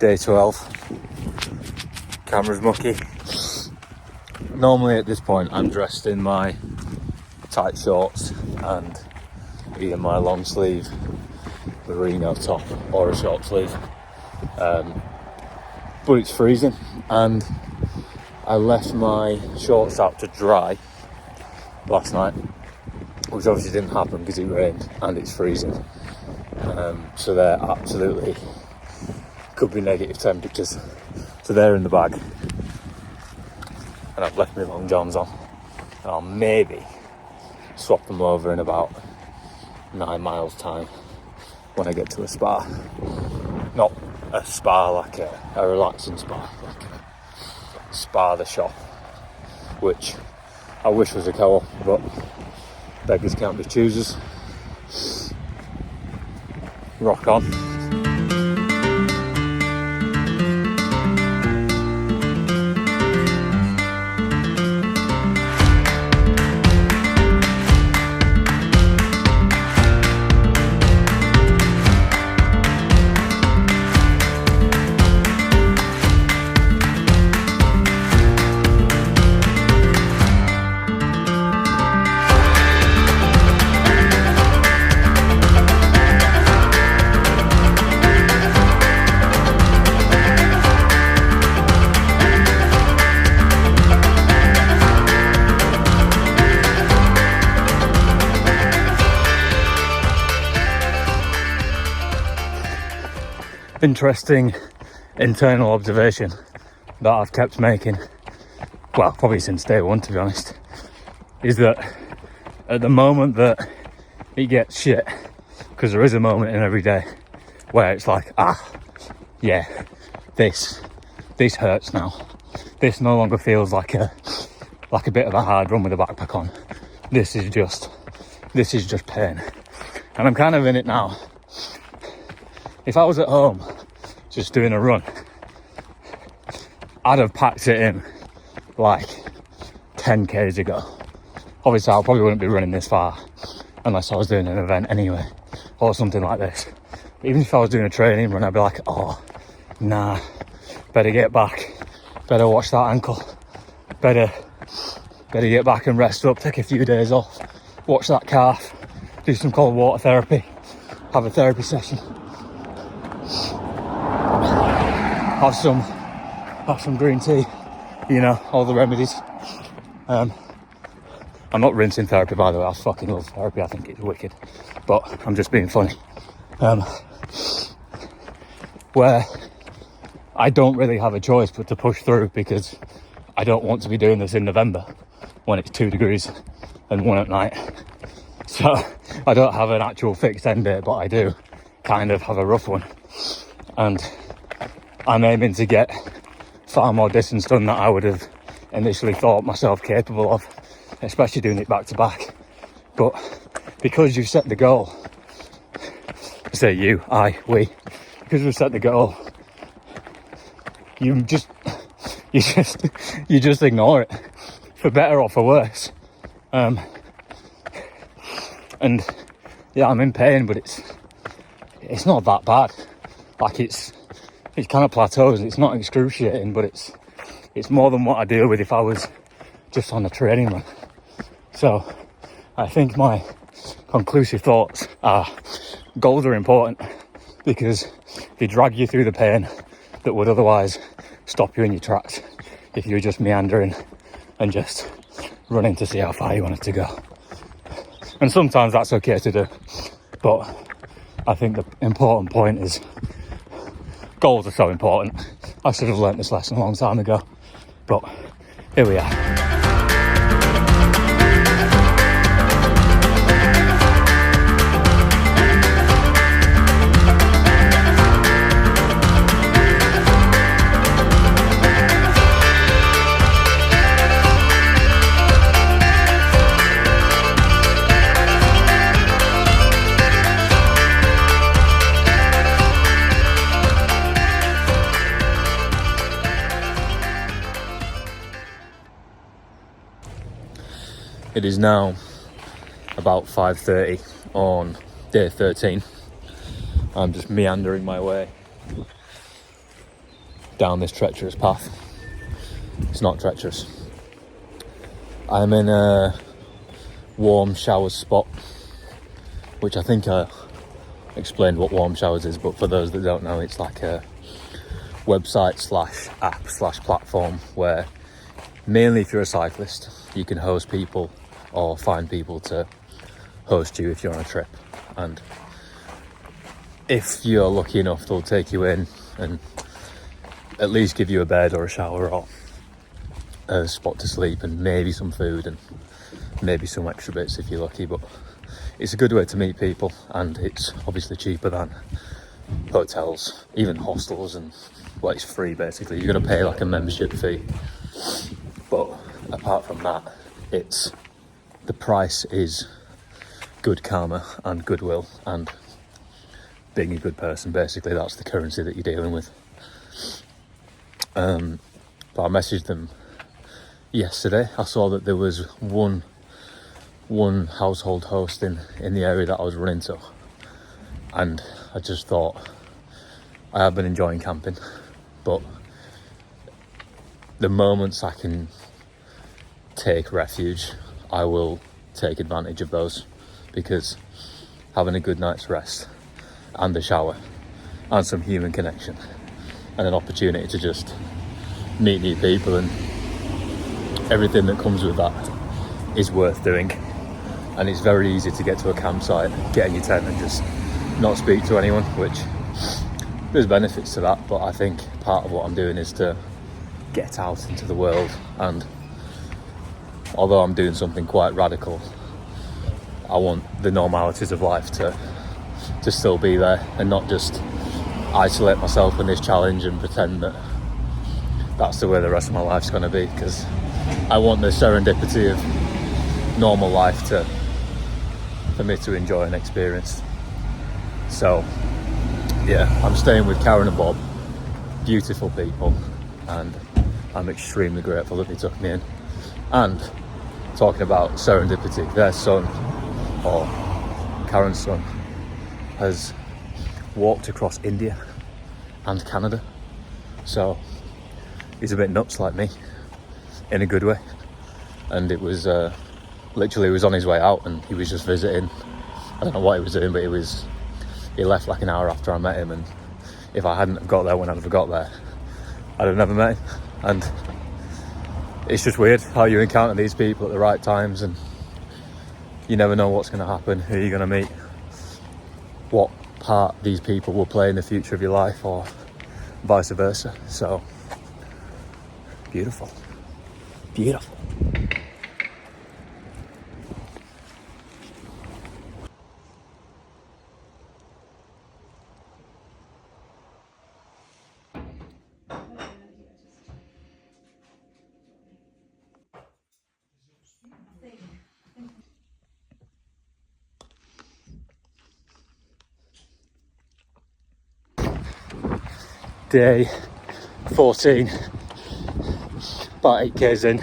Day 12. Camera's mucky. Normally at this point I'm dressed in my tight shorts and either my long sleeve merino top or a short sleeve. But it's freezing and I left my shorts out to dry last night, which obviously didn't happen because it rained and it's freezing. So they're absolutely, could be negative temperatures. So they're in the bag. And I've left my long johns on. And I'll maybe swap them over in about 9 miles time when I get to a spa. Not a spa like a relaxing spa, like a spa the shop, which I wish was a co-op, but beggars can't be choosers. Rock on. Interesting internal observation that I've kept making, well, probably since day one to be honest, is that at the moment that it gets shit, because there is a moment in every day where it's like, yeah, this hurts now. This no longer feels like a bit of a hard run with a backpack on. This is just pain. And I'm kind of in it now. If I was at home just doing a run, I'd have packed it in like 10 k's ago. Obviously I probably wouldn't be running this far unless I was doing an event anyway, or something like this. But even if I was doing a training run, I'd be like, oh nah, better get back, better watch that ankle, better get back and rest up, take a few days off, watch that calf, do some cold water therapy, have a therapy session, have some green tea, you know, all the remedies. I'm not rinsing therapy, by the way. I fucking love therapy. I think it's wicked, but I'm just being funny. Where I don't really have a choice but to push through, because I don't want to be doing this in November when it's 2 degrees and 1 at night. So I don't have an actual fixed end date, but I do kind of have a rough one. And I'm aiming to get far more distance done than I would have initially thought myself capable of, especially doing it back to back. But because you've set the goal, say you, I, we, because we've set the goal, you just ignore it, for better or for worse. And yeah, I'm in pain, but it's not that bad. Like it's kind of plateaus. It's not excruciating, but it's more than what I deal with if I was just on a training run. So I think my conclusive thoughts are goals are important, because they drag you through the pain that would otherwise stop you in your tracks if you were just meandering and just running to see how far you wanted to go. And sometimes that's okay to do, but I think the important point is goals are so important. I should have learnt this lesson a long time ago, but here we are. It is now about 5:30 on day 13. I'm just meandering my way down this treacherous path. It's not treacherous. I'm in a warm showers spot, which I think I explained what warm showers is, but for those that don't know, it's like a website / app / platform where mainly if you're a cyclist, you can host people or find people to host you if you're on a trip. And if you're lucky enough, they'll take you in and at least give you a bed or a shower or a spot to sleep and maybe some food and maybe some extra bits if you're lucky. But it's a good way to meet people, and it's obviously cheaper than hotels, even hostels, and well, it's free basically. You're going to pay like a membership fee, but apart from that, the price is good karma and goodwill and being a good person. Basically, that's the currency that you're dealing with. But I messaged them yesterday. I saw that there was one household host in the area that I was running to, and I just thought, I have been enjoying camping, but the moments I can take refuge, I will take advantage of those, because having a good night's rest and a shower and some human connection and an opportunity to just meet new people and everything that comes with that is worth doing. And it's very easy to get to a campsite, get in your tent and just not speak to anyone, which there's benefits to that, but I think part of what I'm doing is to get out into the world. And although I'm doing something quite radical, I want the normalities of life to still be there and not just isolate myself in this challenge and pretend that that's the way the rest of my life's going to be, because I want the serendipity of normal life for me to enjoy and experience. So yeah, I'm staying with Karen and Bob, beautiful people, and I'm extremely grateful that they took me in. And talking about serendipity, their son, or Karen's son, has walked across India and Canada, so he's a bit nuts like me, in a good way. And it was literally, he was on his way out and he was just visiting. I don't know what he was doing, but he left like an hour after I met him, and if I hadn't have got there when I'd have got there, I'd have never met him. And it's just weird how you encounter these people at the right times, and you never know what's going to happen, who you're going to meet, what part these people will play in the future of your life, or vice versa. So beautiful. Day 14, about 8k's in.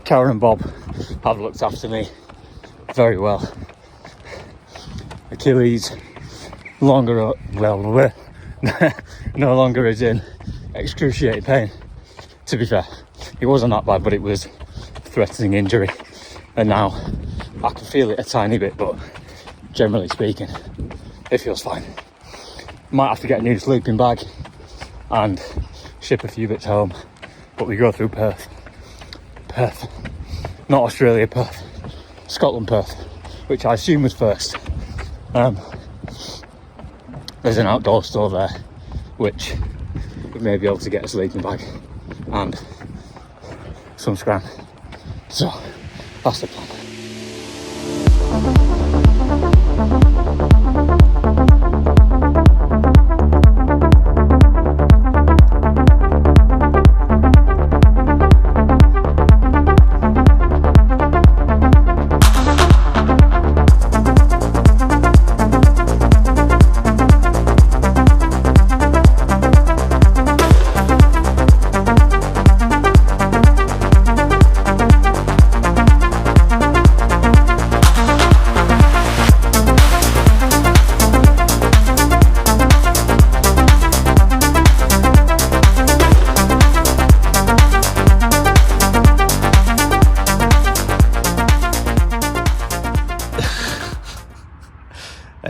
Karen and Bob have looked after me very well. Achilles no longer is in excruciating pain. To be fair, it wasn't that bad, but it was threatening injury, and now I can feel it a tiny bit, but generally speaking, it feels fine. Might have to get a new sleeping bag and ship a few bits home, but we go through Perth, not Australia, Perth, Scotland, Perth, which I assume was first. There's an outdoor store there, which we may be able to get a sleeping bag and some scran. So that's the plan.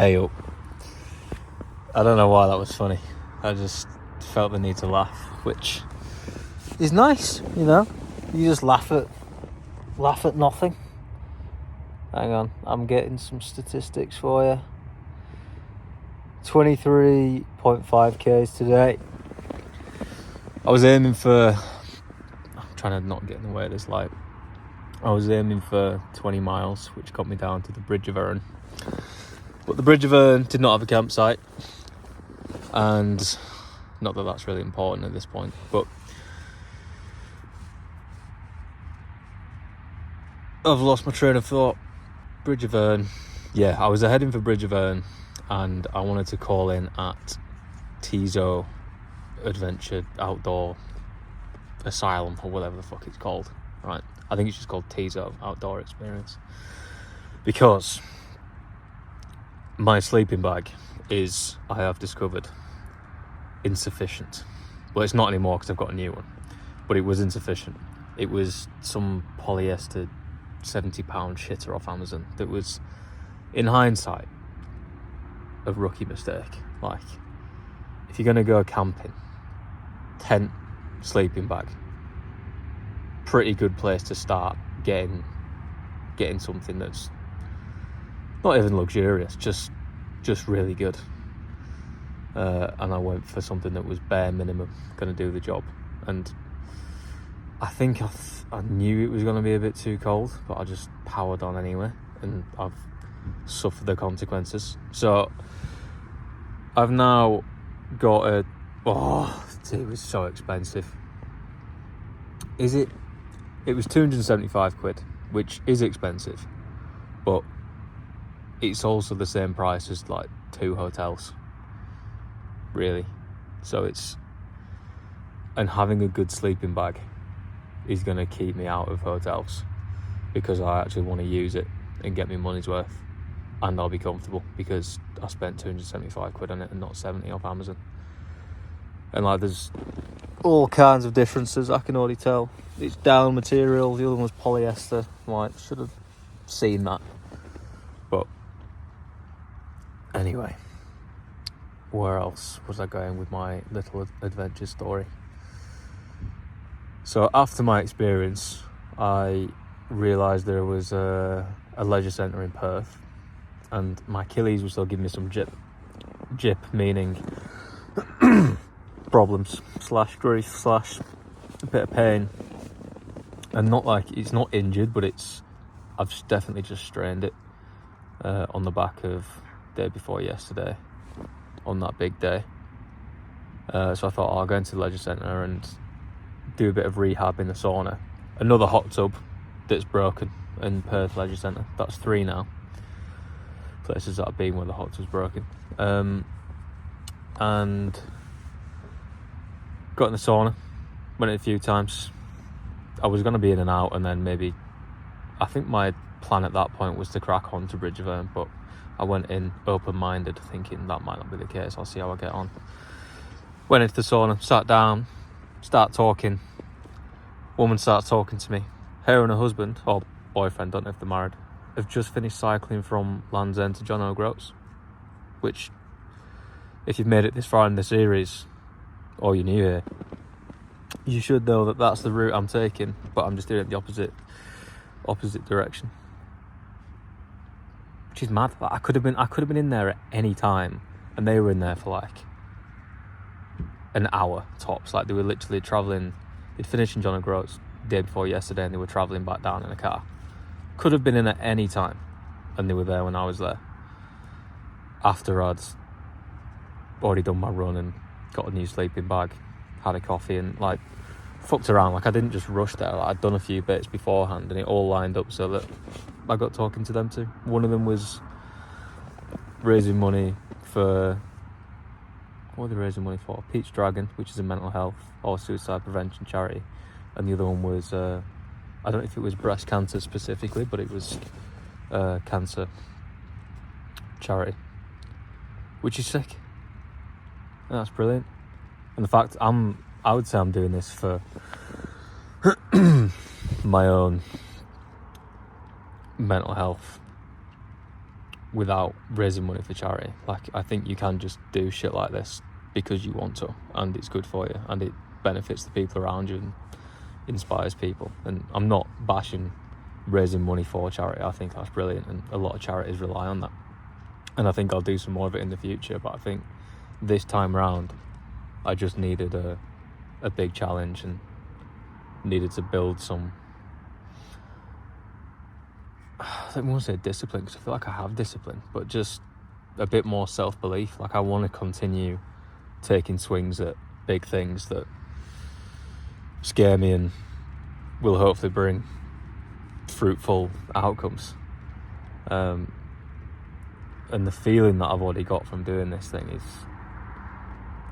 Hey up. I don't know why that was funny. I just felt the need to laugh, which is nice, you know. You just laugh at nothing. Hang on, I'm getting some statistics for you. 23.5 Ks today. I was aiming for, I'm trying to not get in the way of this light. I was aiming for 20 miles, which got me down to the Bridge of Erne. But the Bridge of Erne did not have a campsite. And not that that's really important at this point, but I've lost my train of thought. Bridge of Erne. Yeah, I was heading for Bridge of Erne, and I wanted to call in at Tiso Adventure Outdoor Asylum, or whatever the fuck it's called. Right, I think it's just called Tiso Outdoor Experience, because my sleeping bag is, I have discovered, insufficient. Well, it's not anymore because I've got a new one, but it was insufficient. It was some polyester £70 shitter off Amazon that was, in hindsight, a rookie mistake. Like, if you're going to go camping, tent, sleeping bag, pretty good place to start getting something that's not even luxurious, just really good. And I went for something that was bare minimum, going to do the job. And I think I knew it was going to be a bit too cold, but I just powered on anyway, and I've suffered the consequences. So I've now got it was so expensive. It was 275 quid, which is expensive, but it's also the same price as like 2 hotels, really. So and having a good sleeping bag is going to keep me out of hotels, because I actually want to use it and get my money's worth, and I'll be comfortable because I spent 275 quid on it and not 70 off Amazon. And like, there's all kinds of differences, I can already tell. It's down material, the other one was polyester. Like, should have seen that. But anyway, where else was I going with my little adventure story? So after my experience, I realised there was a leisure centre in Perth, and my Achilles was still giving me some jip meaning problems / grief / a bit of pain. And not like, it's not injured, but I've definitely just strained it on the back of day before yesterday, on that big day. So I thought, I'll go into the leisure centre and do a bit of rehab in the sauna. Another hot tub that's broken in Perth Leisure Centre. That's 3 now. Places that I've been where the hot tub's broken. And got in the sauna, went in a few times. I was going to be in and out, and then maybe, I think my plan at that point was to crack on to Bridge of Erne, but I went in open-minded, thinking that might not be the case. I'll see how I get on. Went into the sauna, sat down, start talking. Woman starts talking to me. Her and her husband, or boyfriend, don't know if they're married, have just finished cycling from Land's End to John O'Groats, which, if you've made it this far in the series, or you're new here, you should know that that's the route I'm taking, but I'm just doing it the opposite direction. Which is mad. Like, I could have been in there at any time, and they were in there for like an hour tops. Like, they were literally travelling. They'd finished in John O'Groats the day before yesterday, and they were travelling back down in a car. Could have been in at any time, and they were there when I was there. After I'd already done my run and got a new sleeping bag, had a coffee, and like fucked around. Like, I didn't just rush there. Like, I'd done a few bits beforehand, and it all lined up so that I got talking to them too. One of them was raising money for, what were they raising money for? Peach Dragon, which is a mental health or suicide prevention charity. And the other one was, I don't know if it was breast cancer specifically, but it was cancer charity, which is sick. And that's brilliant. And the fact I would say I'm doing this for my own mental health without raising money for charity. Like, I think you can just do shit like this because you want to, and it's good for you, and it benefits the people around you and inspires people. And I'm not bashing raising money for charity. I think that's brilliant, and a lot of charities rely on that, and I think I'll do some more of it in the future. But I think this time round I just needed a big challenge and needed to build some, I don't want to say discipline, because I feel like I have discipline, but just a bit more self-belief. Like, I want to continue taking swings at big things that scare me and will hopefully bring fruitful outcomes. And the feeling that I've already got from doing this thing is,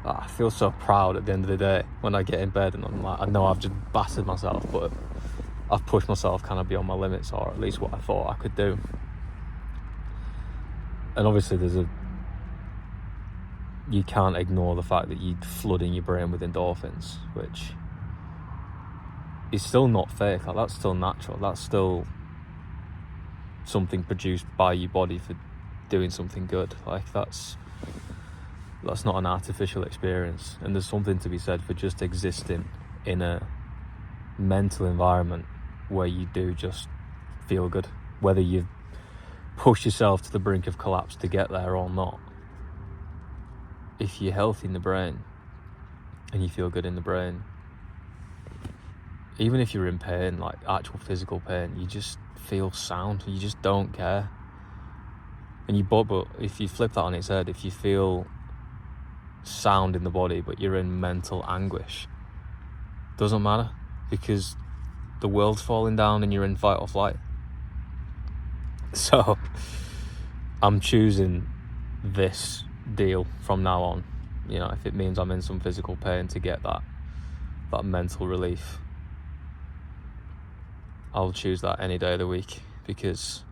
I feel so proud at the end of the day when I get in bed and I'm like, I know I've just battered myself, but I've pushed myself kind of beyond my limits, or at least what I thought I could do. And obviously you can't ignore the fact that you're flooding your brain with endorphins, which is still not fake. Like, that's still natural. That's still something produced by your body for doing something good. Like, that's not an artificial experience. And there's something to be said for just existing in a mental environment where you do just feel good, whether you push yourself to the brink of collapse to get there or not. If you're healthy in the brain and you feel good in the brain, even if you're in pain, like actual physical pain, you just feel sound. You just don't care. And but if you flip that on its head, if you feel sound in the body but you're in mental anguish, doesn't matter, because the world's falling down and you're in fight or flight. So I'm choosing this deal from now on. You know, if it means I'm in some physical pain to get that mental relief, I'll choose that any day of the week, because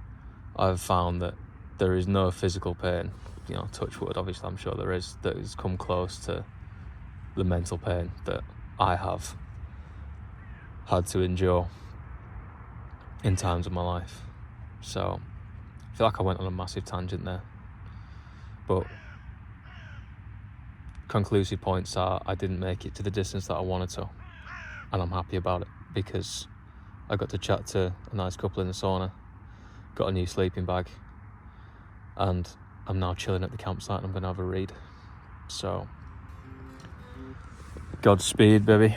I've found that there is no physical pain, you know, touch wood, obviously I'm sure there is, that has come close to the mental pain that I have had to endure in times of my life. So I feel like I went on a massive tangent there, but conclusive points are, I didn't make it to the distance that I wanted to, and I'm happy about it, because I got to chat to a nice couple in the sauna, got a new sleeping bag, and I'm now chilling at the campsite and I'm going to have a read. So, Godspeed, baby.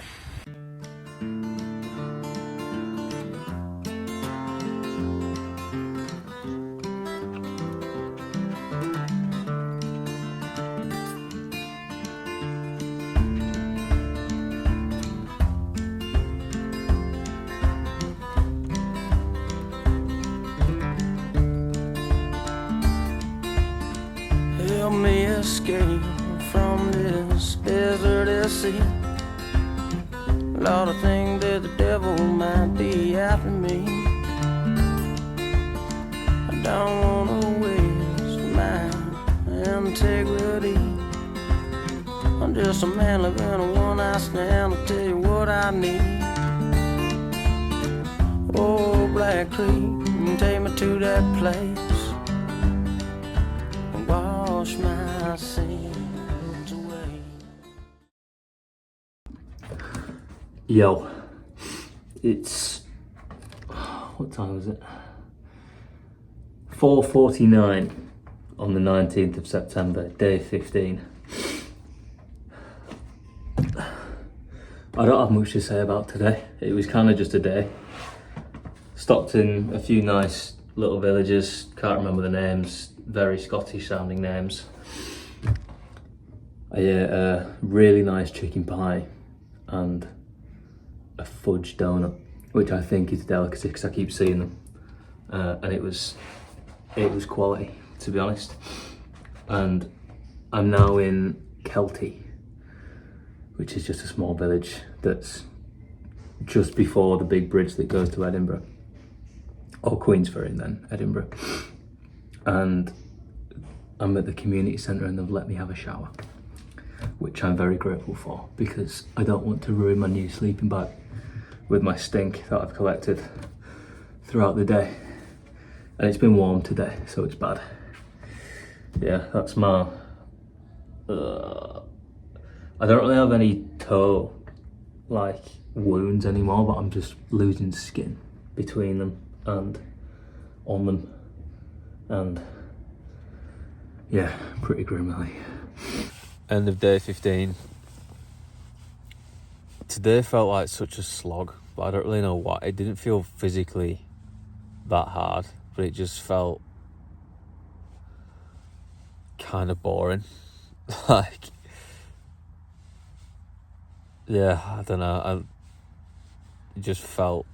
Help me escape from this deserted sea. Lord, I think that the devil might be after me. I don't wanna waste my integrity. I'm just a man living a one-night stand. I'll tell you what I need. Oh, Black Creek, take me to that place. Wash my sins away. Yo, it's, what time is it? 4:49 on the 19th of September, day 15. I don't have much to say about today. It was kind of just a day. Stopped in a few nice little villages, can't remember the names, very Scottish sounding names. I ate a really nice chicken pie and a fudge donut, which I think is a delicacy because I keep seeing them. And it was quality, to be honest. And I'm now in Kelty, which is just a small village that's just before the big bridge that goes to Edinburgh, or Queensferry and then Edinburgh. And I'm at the community centre and they've let me have a shower, which I'm very grateful for, because I don't want to ruin my new sleeping bag with my stink that I've collected throughout the day. And it's been warm today, so it's bad. yeah, that's my. I don't really have any toe like wounds anymore, but I'm just losing skin between them and on them, and yeah, pretty grimly. End of day 15. Today felt like such a slog, but I don't really know what. It didn't feel physically that hard, but it just felt kind of boring. Like, yeah, I don't know. It just felt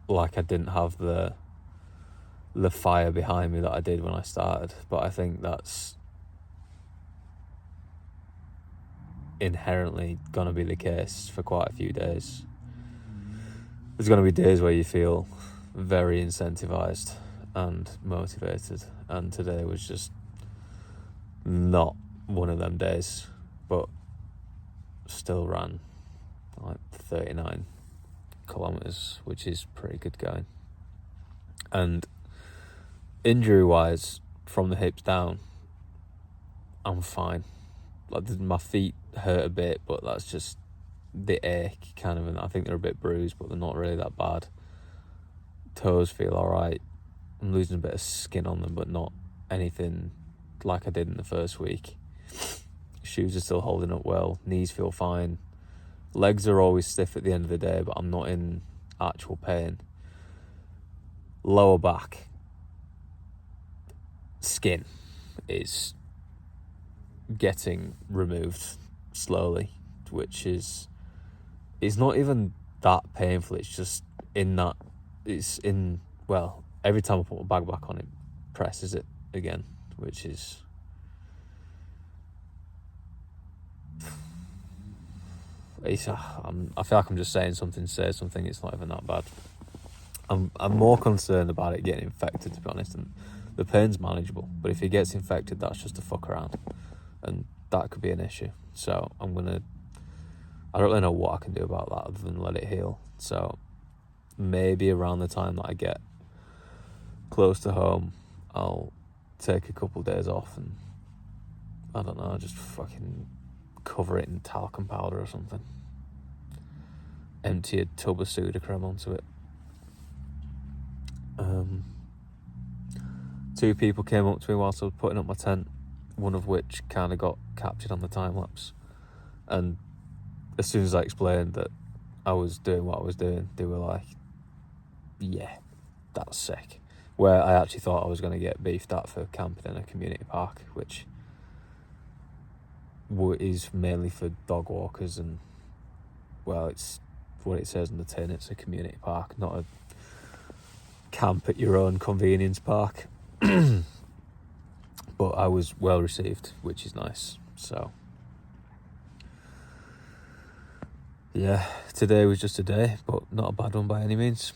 like I didn't have the fire behind me that I did when I started. But I think that's inherently gonna be the case for quite a few days. There's gonna be days where you feel very incentivized and motivated, and today was just not one of them days, but still ran like 39 kilometers, which is pretty good going. And injury wise, from the hips down, I'm fine. Like, my feet hurt a bit, but that's just the ache kind of, and I think they're a bit bruised, but they're not really that bad. Toes feel alright. I'm losing a bit of skin on them, but not anything like I did in the first week. Shoes are still holding up well. Knees feel fine. Legs are always stiff at the end of the day, but I'm not in actual pain. Lower back, skin is getting removed slowly, which is, it's not even that painful. It's just well, every time I put my bag back on, it presses it again, which is, I feel like I'm just saying something to say something. It's not even that bad. I'm more concerned about it getting infected, to be honest, and the pain's manageable, but if it gets infected, that's just a fuck around, and that could be an issue. So I don't really know what I can do about that other than let it heal. So maybe around the time that I get close to home, I'll take a couple of days off and, I don't know, just fucking cover it in talcum powder or something. Empty a tub of Sudocrem onto it. 2 people came up to me whilst I was putting up my tent, one of which kind of got captured on the time lapse, and as soon as I explained that I was doing what I was doing, they were like, yeah, that's sick. Where I actually thought I was going to get beefed at for camping in a community park, which is mainly for dog walkers, and, well, it's what it says on the tin. It's a community park, not a camp at your own convenience park. But I was well received, which is nice. So yeah, today was just a day, but not a bad one by any means.